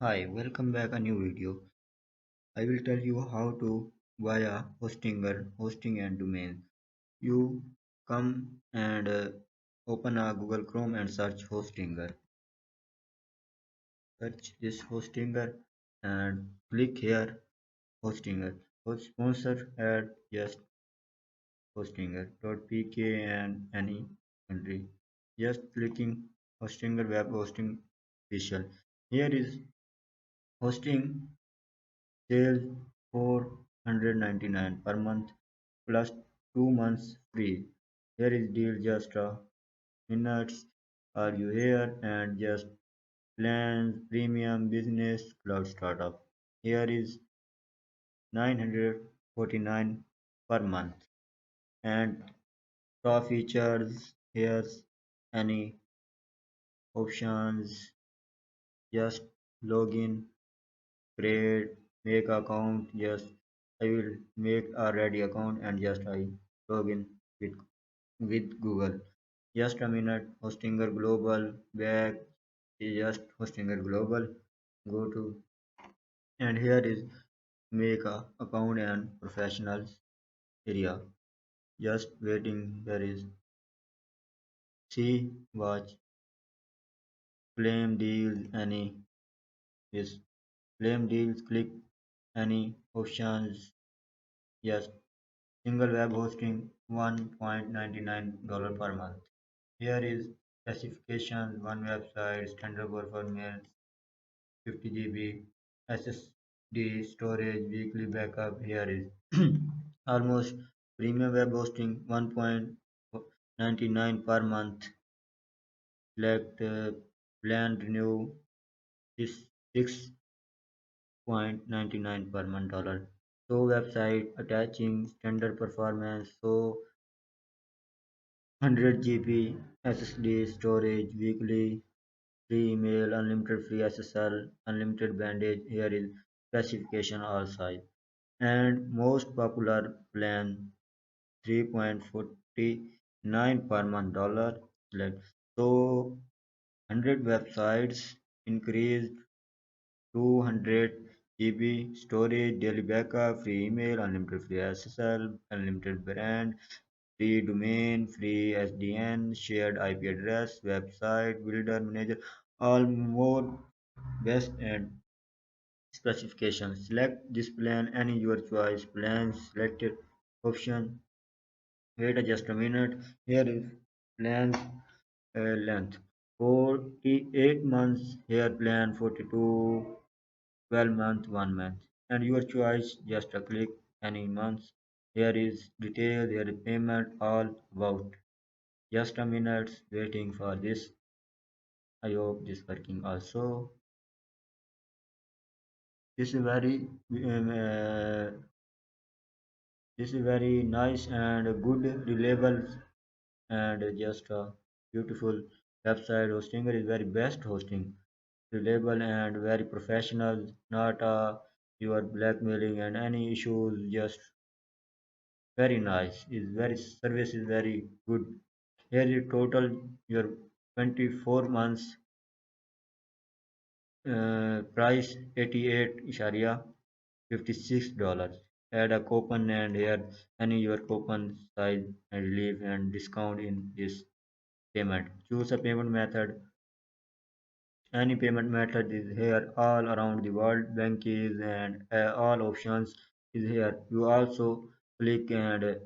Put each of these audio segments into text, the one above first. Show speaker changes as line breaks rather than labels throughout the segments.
Hi, welcome back a new video. I will tell you how to buy a hosting and domain. You come and open a Google Chrome and search Hostinger. Search this Hostinger and click here Hostinger. Sponsor at just Hostinger.pk and any country. Just clicking Hostinger web hosting official. Here is hosting sales 499 per month plus 2 months free. Here is deal just a minutes. Are you here? And just plans, premium, business, cloud startup. Here is 949 per month. And top features, here's any options. Just login, create, make account. Just I will make a ready account and just I login with Google. Just a minute, Hostinger Global back is just Hostinger Global. Go to and here is make a account and professionals area. Just waiting. There is see watch claim deals any is claim deals click any options. Yes, single web hosting $1.99 per month. Here is specifications, one website, standard performance, 50 GB SSD storage, weekly backup. Here is almost premium web hosting 1.99 per month. Select plan renew is 6.99 per month dollar. So website attaching standard performance. So 100 GB SSD storage weekly free email, unlimited free SSL, unlimited bandage. Here is specification all size. And most popular plan 3.49 per month dollar. So 100 websites increased 200 GB storage, daily backup, free email, unlimited free SSL, unlimited brand, free domain, free SDN, shared IP address, website, builder, manager, all more best and specifications. Select this plan, any your choice. Plan selected option. Wait just a minute. Here is plan length. 48 months. Here plan 42, 12 month, 1 month. And your choice. Just a click any month. Here is detail. Here is payment. All about. Just a minute. Waiting for this. I hope this working also. This is very this is very nice and good, reliable, and just a beautiful website. Hostinger is very best hosting, reliable and very professional. Not you are blackmailing and any issues. Just very nice. Is very service is very good. Here you total your 24 months price 88 sharia $56. Add a coupon and here any your coupon size and relief and discount in this payment. Choose a payment method. Any payment method is here all around the world. Bank is and all options is here. You also click and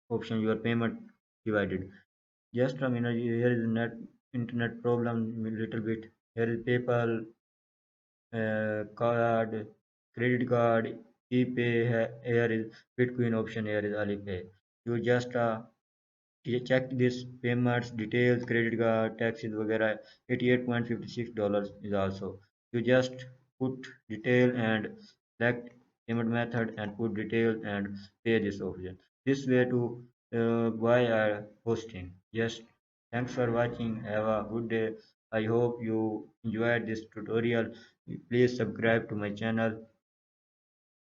option your payment divided. Just a minute. Here is net internet problem little bit. Here is PayPal card, credit card, e-pay. Here is Bitcoin option. Here is Alipay. You just check this payments details, credit card, taxes, वगैरह $88.56 is also. You just put detail and select payment method and put detail and pay this option. This way to buy a hosting. Yes, thanks for watching. Have a good day. I hope you enjoyed this tutorial. Please subscribe to my channel.